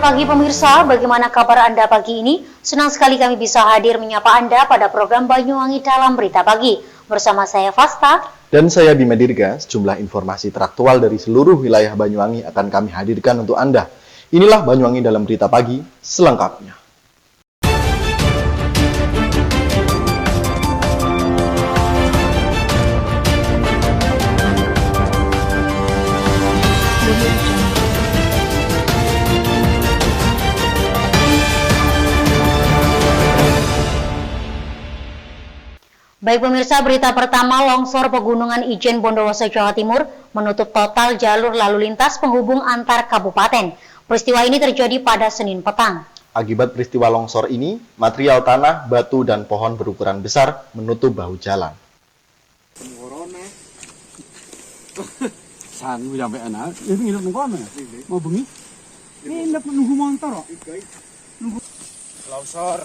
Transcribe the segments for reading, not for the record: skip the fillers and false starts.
pagi pemirsa, bagaimana kabar Anda pagi ini? Senang sekali kami bisa hadir menyapa Anda pada program Banyuwangi dalam Berita Pagi. Bersama saya Fasta. Dan saya Bima Dirga, sejumlah informasi teraktual dari seluruh wilayah Banyuwangi akan kami hadirkan untuk Anda. Inilah Banyuwangi dalam Berita Pagi selengkapnya. Baik pemirsa, berita pertama, longsor Pegunungan Ijen Bondowoso Jawa Timur menutup total jalur lalu lintas penghubung antar kabupaten. Peristiwa ini terjadi pada Senin petang. Akibat peristiwa longsor ini, material tanah, batu, dan pohon berukuran besar menutup bahu jalan. Longsor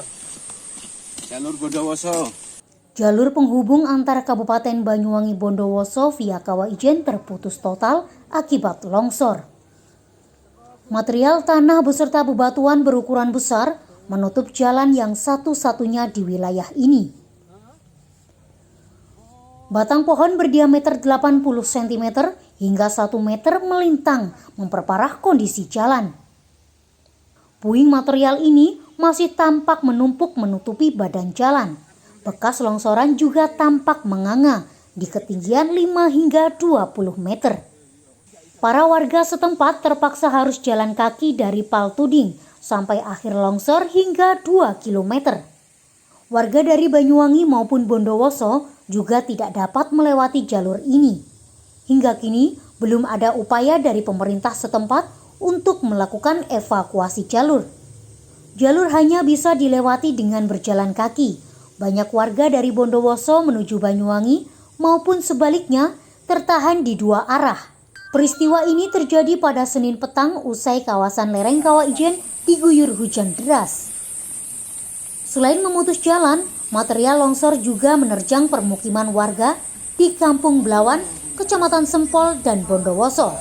jalur Bondowoso. Jalur penghubung antar Kabupaten Banyuwangi Bondowoso via Kawah Ijen terputus total akibat longsor. Material tanah beserta bebatuan berukuran besar menutup jalan yang satu-satunya di wilayah ini. Batang pohon berdiameter 80 cm hingga 1 meter melintang memperparah kondisi jalan. Puing material ini masih tampak menumpuk menutupi badan jalan. Bekas longsoran juga tampak menganga di ketinggian 5 hingga 20 meter. Para warga setempat terpaksa harus jalan kaki dari Paltuding sampai akhir longsor hingga 2 km. Warga dari Banyuwangi maupun Bondowoso juga tidak dapat melewati jalur ini. Hingga kini belum ada upaya dari pemerintah setempat untuk melakukan evakuasi jalur. Jalur hanya bisa dilewati dengan berjalan kaki. Banyak warga dari Bondowoso menuju Banyuwangi maupun sebaliknya tertahan di dua arah. Peristiwa ini terjadi pada Senin petang usai kawasan lereng Kawah Ijen diguyur hujan deras. Selain memutus jalan, material longsor juga menerjang permukiman warga di Kampung Belawan, Kecamatan Sempol, dan Bondowoso.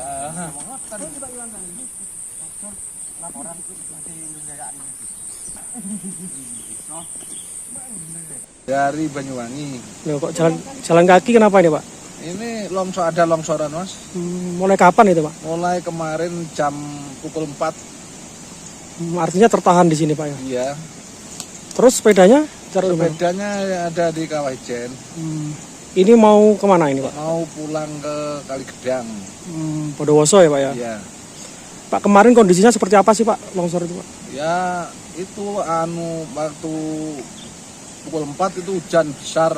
Dari Banyuwangi. Loh, kok jalan kaki kenapa ini, Pak? Ini ada longsoran, Mas. Mulai kapan itu, Pak? Mulai kemarin jam pukul 4. Artinya tertahan di sini, Pak ya? Iya. Terus sepedanya? Sepedanya ada di Kawah Ijen. Ini mau kemana ini, Pak? Mau pulang ke Kaligedang. Bondowoso ya, Pak ya? Iya. Pak, kemarin kondisinya seperti apa sih, Pak, longsor itu, Pak? Ya, itu waktu pukul 4 itu hujan besar.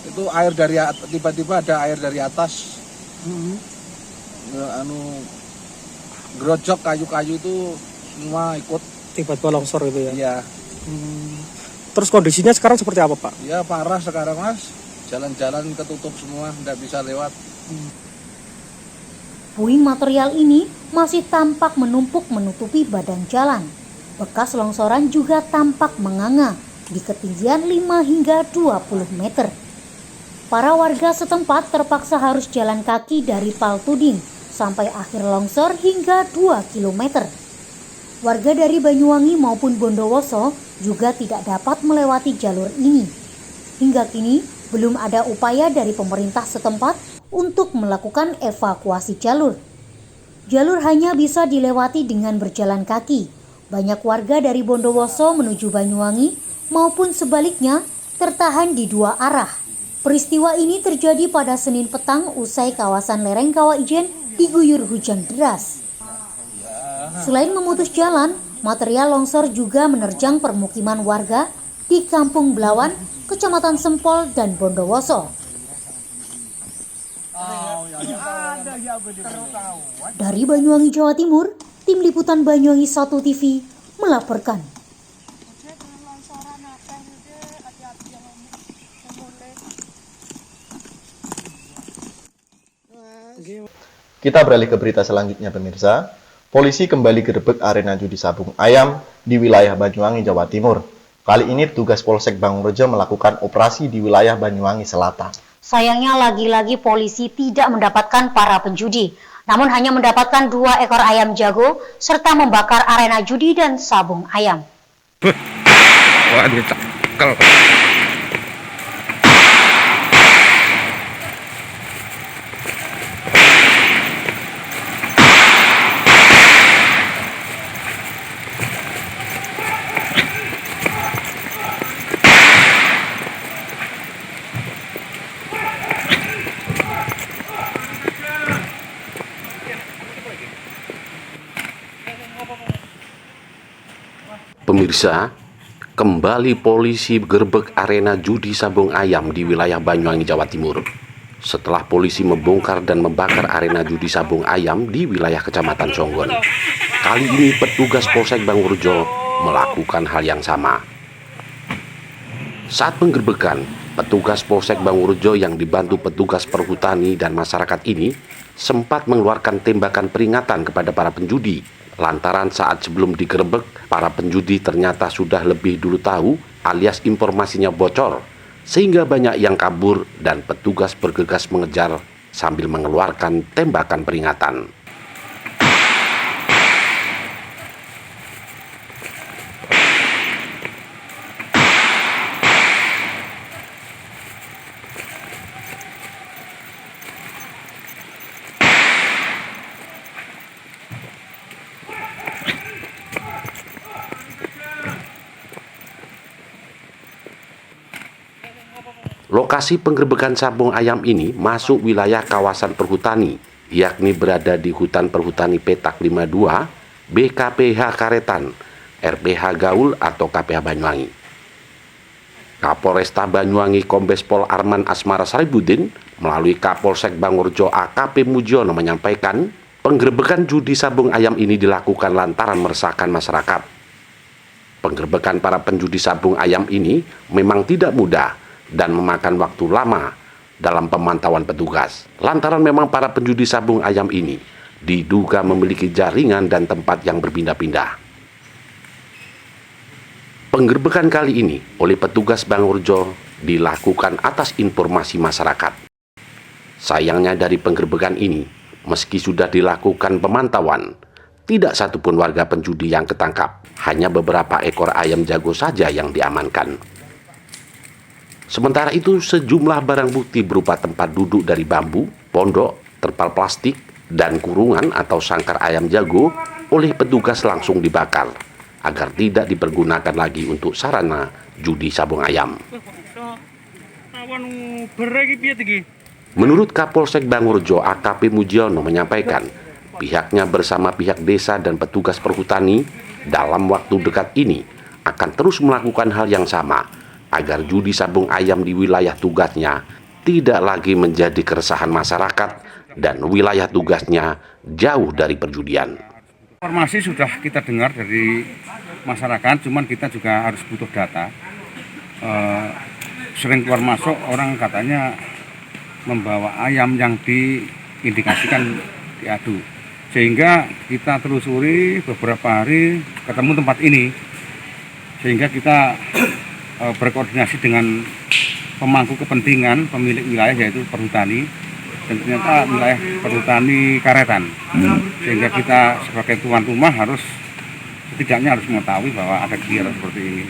Itu air dari tiba-tiba ada air dari atas. Gerojok kayu-kayu itu semua ikut. Tiba-tiba longsor itu ya? Iya. Terus kondisinya sekarang seperti apa, Pak? Ya parah sekarang, Mas. Jalan-jalan ketutup semua, tidak bisa lewat. Puing material ini masih tampak menumpuk menutupi badan jalan. Bekas longsoran juga tampak menganga di ketinggian 5 hingga 20 meter. Para warga setempat terpaksa harus jalan kaki dari Paltuding sampai akhir longsor hingga 2 km. Warga dari Banyuwangi maupun Bondowoso juga tidak dapat melewati jalur ini. Hingga kini belum ada upaya dari pemerintah setempat untuk melakukan evakuasi jalur. Jalur hanya bisa dilewati dengan berjalan kaki. Banyak warga dari Bondowoso menuju Banyuwangi maupun sebaliknya tertahan di dua arah. Peristiwa ini terjadi pada Senin petang usai kawasan lereng Kawah Ijen diguyur hujan deras. Selain memutus jalan, material longsor juga menerjang permukiman warga di Kampung Belawan, Kecamatan Sempol, dan Bondowoso. Dari Banyuwangi, Jawa Timur, Tim Liputan Banyuwangi 1 TV melaporkan. Kita beralih ke berita selanjutnya, pemirsa. Polisi kembali gerebek arena judi sabung ayam di wilayah Banyuwangi, Jawa Timur. Kali ini petugas Polsek Bangunrejo melakukan operasi di wilayah Banyuwangi Selatan. Sayangnya lagi-lagi polisi tidak mendapatkan para penjudi. namun hanya mendapatkan 2 ekor ayam jago serta membakar arena judi dan sabung ayam. Wah, dicekel. Pemirsa, kembali polisi gerbek arena judi sabung ayam di wilayah Banyuwangi, Jawa Timur. Setelah polisi membongkar dan membakar arena judi sabung ayam di wilayah Kecamatan Songgon. Kali ini petugas Polsek Bangurjo melakukan hal yang sama. Saat penggerbekan, petugas Polsek Bangurjo yang dibantu petugas perhutani dan masyarakat ini sempat mengeluarkan tembakan peringatan kepada para penjudi. Lantaran saat sebelum digerebek, para penjudi ternyata sudah lebih dulu tahu alias informasinya bocor, sehingga banyak yang kabur dan petugas bergegas mengejar sambil mengeluarkan tembakan peringatan. Lokasi penggerbekan sabung ayam ini masuk wilayah kawasan perhutani, yakni berada di Hutan Perhutani Petak 52, BKPH Karetan, RPH Gaul atau KPH Banyuwangi. Kapolresta Banyuwangi Kombes Pol Arman Asmara Saribudin melalui Kapolsek Bangurjo AKP Mujiono menyampaikan, penggerbekan judi sabung ayam ini dilakukan lantaran meresahkan masyarakat. Penggerbekan para penjudi sabung ayam ini memang tidak mudah dan memakan waktu lama dalam pemantauan petugas. Lantaran memang para penjudi sabung ayam ini diduga memiliki jaringan dan tempat yang berpindah-pindah. Penggerbekan kali ini oleh petugas Bangurjo dilakukan atas informasi masyarakat. Sayangnya dari penggerbekan ini, meski sudah dilakukan pemantauan, tidak satupun warga penjudi yang ketangkap. Hanya beberapa ekor ayam jago saja yang diamankan. Sementara itu, sejumlah barang bukti berupa tempat duduk dari bambu, pondok, terpal plastik, dan kurungan atau sangkar ayam jago oleh petugas langsung dibakar agar tidak dipergunakan lagi untuk sarana judi sabung ayam. Menurut Kapolsek Bangurjo AKP Mujiono menyampaikan, pihaknya bersama pihak desa dan petugas perhutani dalam waktu dekat ini akan terus melakukan hal yang sama agar judi sabung ayam di wilayah tugasnya tidak lagi menjadi keresahan masyarakat dan wilayah tugasnya jauh dari perjudian. Informasi sudah kita dengar dari masyarakat, cuman kita juga harus butuh data. Sering keluar masuk orang katanya membawa ayam yang diindikasikan diadu. Sehingga kita telusuri beberapa hari ketemu tempat ini. Sehingga kita berkoordinasi dengan pemangku kepentingan pemilik wilayah yaitu perhutani, dan ternyata wilayah perhutani Karetan. Sehingga kita sebagai tuan rumah setidaknya harus mengetahui bahwa ada kegiatan seperti ini.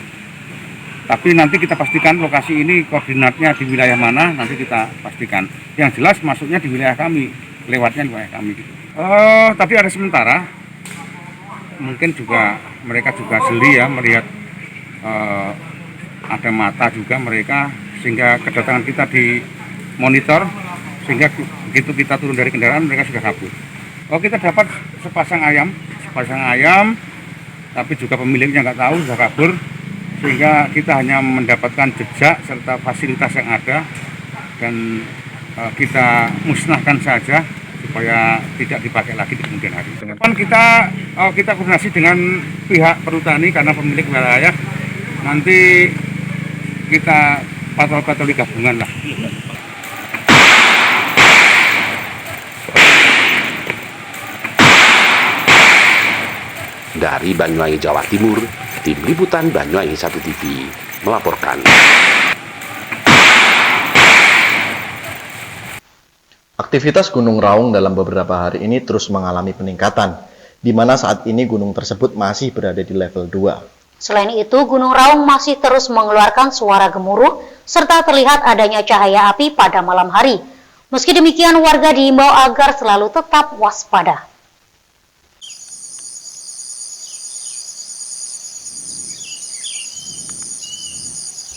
Tapi nanti kita pastikan lokasi ini koordinatnya di wilayah mana, nanti kita pastikan. Yang jelas masuknya di wilayah kami, lewatnya di wilayah kami. Tapi ada sementara, mungkin juga mereka juga jeli ya melihat ada mata juga mereka, sehingga kedatangan kita di monitor, sehingga begitu kita turun dari kendaraan mereka sudah kabur. Kita dapat sepasang ayam, tapi juga pemiliknya nggak tahu sudah kabur, sehingga kita hanya mendapatkan jejak serta fasilitas yang ada dan kita musnahkan saja supaya tidak dipakai lagi di kemudian hari. Kita koordinasi dengan pihak perhutani karena pemilik wilayah, nanti kita patroli gabungan lah. Dari Banyuwangi, Jawa Timur, Tim Liputan Banyuwangi 1 TV melaporkan. Aktivitas Gunung Raung dalam beberapa hari ini terus mengalami peningkatan, di mana saat ini gunung tersebut masih berada di level 2. Selain itu, Gunung Raung masih terus mengeluarkan suara gemuruh serta terlihat adanya cahaya api pada malam hari. Meski demikian, warga diimbau agar selalu tetap waspada.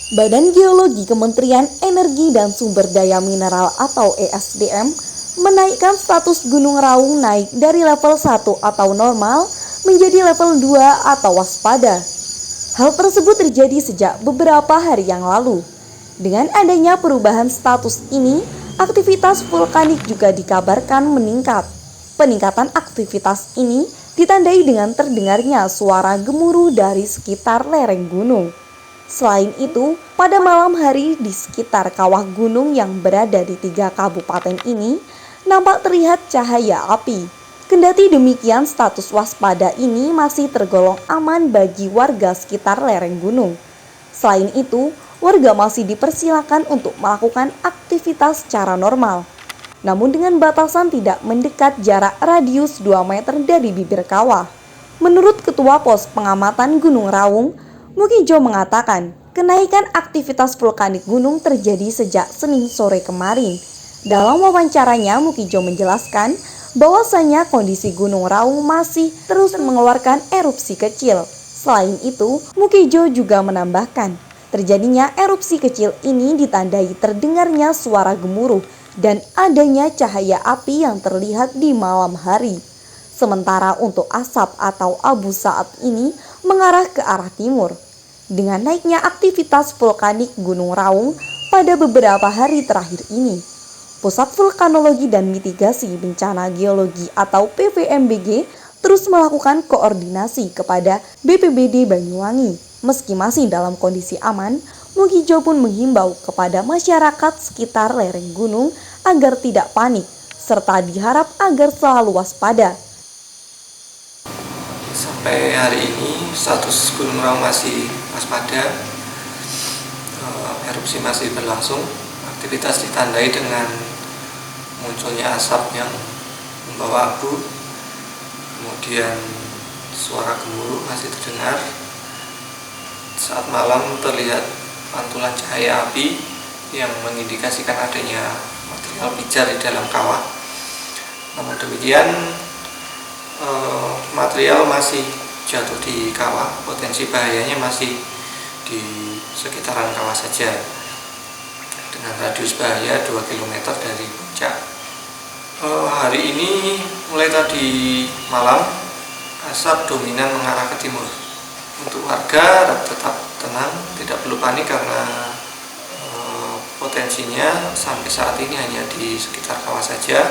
Badan Geologi Kementerian Energi dan Sumber Daya Mineral atau ESDM menaikkan status Gunung Raung naik dari level 1 atau normal menjadi level 2 atau waspada. Hal tersebut terjadi sejak beberapa hari yang lalu. Dengan adanya perubahan status ini, aktivitas vulkanik juga dikabarkan meningkat. Peningkatan aktivitas ini ditandai dengan terdengarnya suara gemuruh dari sekitar lereng gunung. Selain itu, pada malam hari di sekitar kawah gunung yang berada di 3 kabupaten ini, nampak terlihat cahaya api. Kendati demikian, status waspada ini masih tergolong aman bagi warga sekitar lereng gunung. Selain itu, warga masih dipersilakan untuk melakukan aktivitas secara normal. Namun dengan batasan tidak mendekat jarak radius 2 meter dari bibir kawah. Menurut Ketua Pos Pengamatan Gunung Raung, Mukijo mengatakan, kenaikan aktivitas vulkanik gunung terjadi sejak Senin sore kemarin. Dalam wawancaranya, Mukijo menjelaskan bahwasanya kondisi Gunung Raung masih terus mengeluarkan erupsi kecil. Selain itu, Mukijo juga menambahkan, terjadinya erupsi kecil ini ditandai terdengarnya suara gemuruh dan adanya cahaya api yang terlihat di malam hari. Sementara untuk asap atau abu saat ini mengarah ke arah timur. Dengan naiknya aktivitas vulkanik Gunung Raung pada beberapa hari terakhir ini, Pusat Vulkanologi dan Mitigasi Bencana Geologi atau PVMBG terus melakukan koordinasi kepada BPBD Banyuwangi. Meski masih dalam kondisi aman, Mukijo pun menghimbau kepada masyarakat sekitar lereng gunung agar tidak panik, serta diharap agar selalu waspada. Sampai hari ini status Gunung Raung masih waspada, erupsi masih berlangsung, aktivitas ditandai dengan munculnya asap yang membawa abu, kemudian suara gemuruh masih terdengar. Saat malam terlihat pantulan cahaya api yang mengindikasikan adanya material pijar di dalam kawah. Namun demikian, material masih jatuh di kawah, potensi bahayanya masih di sekitaran kawah saja dengan radius bahaya 2 km dari puncak. Hari ini mulai tadi malam asap dominan mengarah ke timur. Untuk warga tetap tenang, tidak perlu panik karena potensinya sampai saat ini hanya di sekitar kawah saja.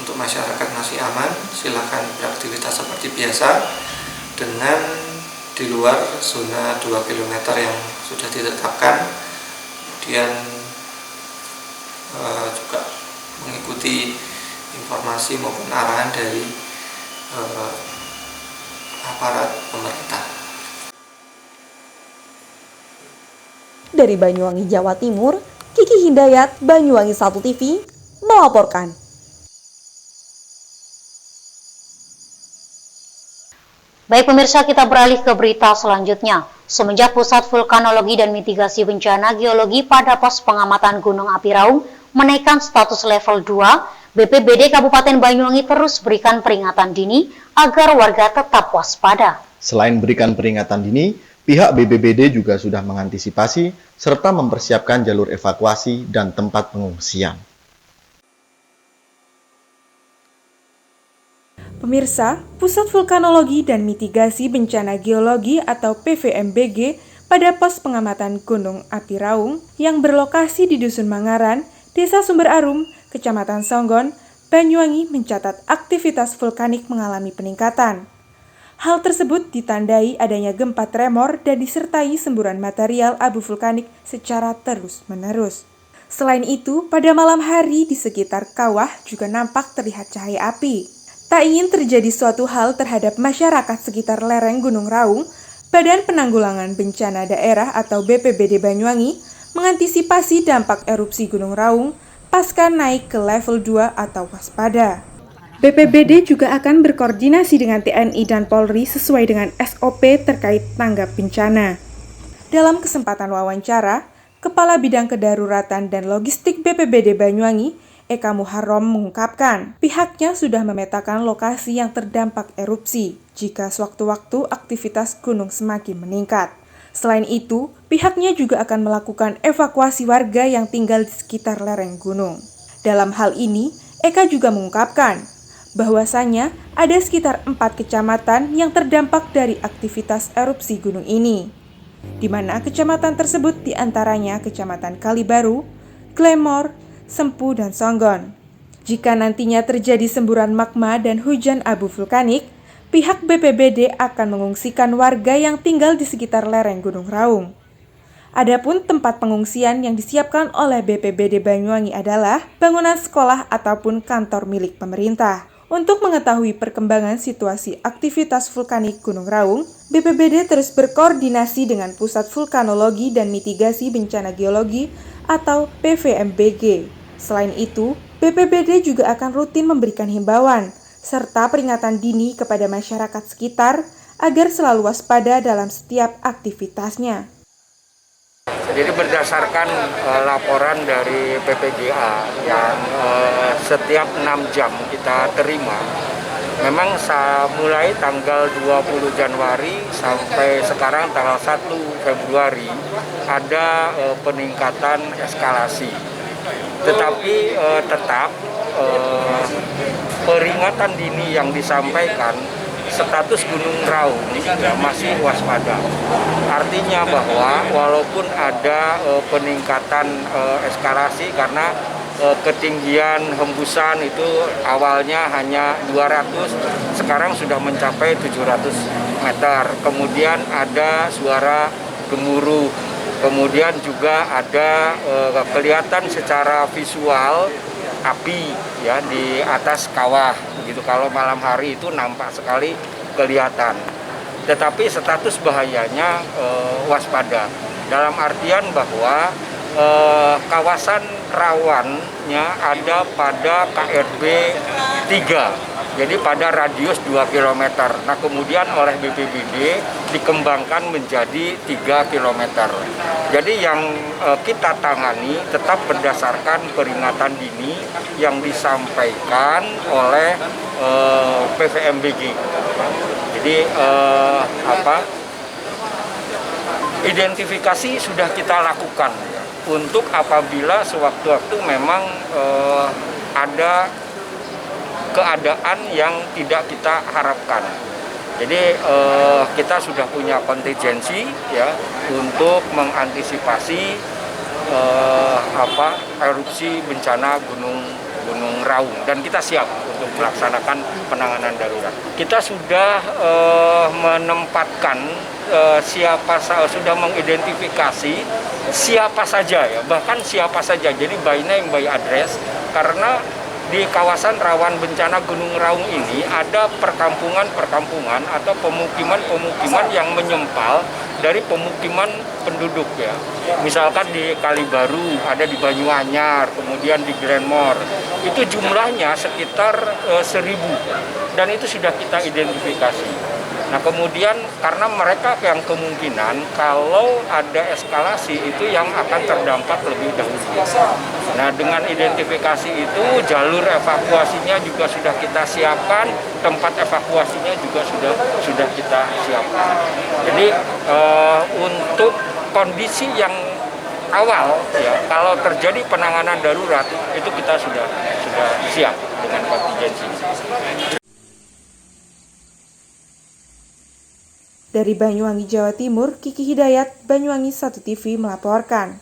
Untuk masyarakat masih aman, silakan beraktivitas seperti biasa dengan di luar zona 2 km yang sudah ditetapkan. Kemudian juga mengikuti informasi maupun arahan dari aparat pemerintah. Dari Banyuwangi, Jawa Timur, Kiki Hidayat, Banyuwangi 1 TV, melaporkan. Baik pemirsa, kita beralih ke berita selanjutnya. Semenjak Pusat Vulkanologi dan Mitigasi Bencana Geologi pada Pos Pengamatan Gunung Api Raung menaikkan status level 2, BPBD Kabupaten Banyuwangi terus berikan peringatan dini agar warga tetap waspada. Selain berikan peringatan dini, pihak BPBD juga sudah mengantisipasi serta mempersiapkan jalur evakuasi dan tempat pengungsian. Pemirsa, Pusat Vulkanologi dan Mitigasi Bencana Geologi atau PVMBG pada Pos Pengamatan Gunung Api Raung yang berlokasi di Dusun Mangaran, Desa Sumber Arum, Kecamatan Songgon, Banyuwangi mencatat aktivitas vulkanik mengalami peningkatan. Hal tersebut ditandai adanya gempa tremor dan disertai semburan material abu vulkanik secara terus-menerus. Selain itu, pada malam hari di sekitar kawah juga nampak terlihat cahaya api. Tak ingin terjadi suatu hal terhadap masyarakat sekitar lereng Gunung Raung, Badan Penanggulangan Bencana Daerah atau BPBD Banyuwangi mengantisipasi dampak erupsi Gunung Raung pasca naik ke level 2 atau waspada. BPBD juga akan berkoordinasi dengan TNI dan Polri sesuai dengan SOP terkait tanggap bencana. Dalam kesempatan wawancara, Kepala Bidang Kedaruratan dan Logistik BPBD Banyuwangi, Eka Muharrom mengungkapkan, pihaknya sudah memetakan lokasi yang terdampak erupsi jika sewaktu-waktu aktivitas gunung semakin meningkat. Selain itu, pihaknya juga akan melakukan evakuasi warga yang tinggal di sekitar lereng gunung. Dalam hal ini, Eka juga mengungkapkan bahwasanya ada sekitar 4 kecamatan yang terdampak dari aktivitas erupsi gunung ini, di mana kecamatan tersebut diantaranya Kecamatan Kalibaru, Glemor, Sempu, dan Songgon. Jika nantinya terjadi semburan magma dan hujan abu vulkanik, pihak BPBD akan mengungsikan warga yang tinggal di sekitar lereng Gunung Raung. Adapun tempat pengungsian yang disiapkan oleh BPBD Banyuwangi adalah bangunan sekolah ataupun kantor milik pemerintah. Untuk mengetahui perkembangan situasi aktivitas vulkanik Gunung Raung, BPBD terus berkoordinasi dengan Pusat Vulkanologi dan Mitigasi Bencana Geologi atau PVMBG. Selain itu, BPBD juga akan rutin memberikan himbauan serta peringatan dini kepada masyarakat sekitar agar selalu waspada dalam setiap aktivitasnya. Jadi berdasarkan laporan dari PPGA yang setiap 6 jam kita terima, memang mulai tanggal 20 Januari sampai sekarang tanggal 1 Februari ada peningkatan eskalasi. Tetapi tetap peringatan dini yang disampaikan status Gunung Raung ya, masih waspada. Artinya bahwa walaupun ada peningkatan eskalasi karena ketinggian hembusan itu awalnya hanya 200, sekarang sudah mencapai 700 meter. Kemudian ada suara gemuruh, kemudian juga ada kelihatan secara visual api ya di atas kawah begitu. Kalau malam hari itu nampak sekali kelihatan. Tetapi status bahayanya waspada. Dalam artian bahwa kawasan rawannya ada pada KRB 3. Jadi pada radius 2 km. Nah, kemudian oleh BPBD dikembangkan menjadi 3 km. Jadi yang kita tangani tetap berdasarkan peringatan dini yang disampaikan oleh PVMBG. Jadi identifikasi sudah kita lakukan untuk apabila sewaktu-waktu memang ada keadaan yang tidak kita harapkan. Jadi kita sudah punya kontingensi ya untuk mengantisipasi erupsi bencana Gunung Raung, dan kita siap untuk melaksanakan penanganan darurat. Kita sudah menempatkan sudah mengidentifikasi siapa saja ya, bahkan siapa saja. Jadi by name by address, karena di kawasan rawan bencana Gunung Raung ini ada perkampungan-perkampungan atau pemukiman-pemukiman yang menyempal dari pemukiman penduduk ya. Misalkan di Kalibaru, ada di Banyuanyar, kemudian di Glenmore. Itu jumlahnya sekitar 1.000 dan itu sudah kita identifikasi. Nah, kemudian karena mereka yang kemungkinan kalau ada eskalasi itu yang akan terdampak lebih dahulu. Nah, dengan identifikasi itu jalur evakuasinya juga sudah kita siapkan, tempat evakuasinya juga sudah kita siapkan. Jadi untuk kondisi yang awal ya, kalau terjadi penanganan darurat itu kita sudah siap dengan kontingensi. Dari Banyuwangi, Jawa Timur, Kiki Hidayat, Banyuwangi 1 TV melaporkan.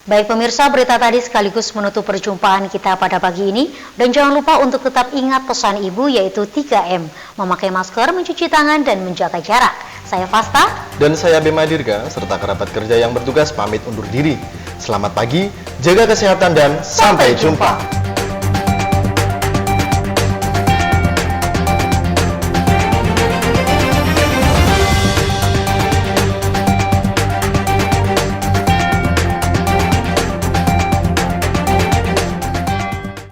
Baik pemirsa, berita tadi sekaligus menutup perjumpaan kita pada pagi ini. Dan jangan lupa untuk tetap ingat pesan ibu, yaitu 3M. Memakai masker, mencuci tangan, dan menjaga jarak. Saya Fasta. Dan saya Bema Dirga, serta kerabat kerja yang bertugas pamit undur diri. Selamat pagi, jaga kesehatan, dan sampai jumpa.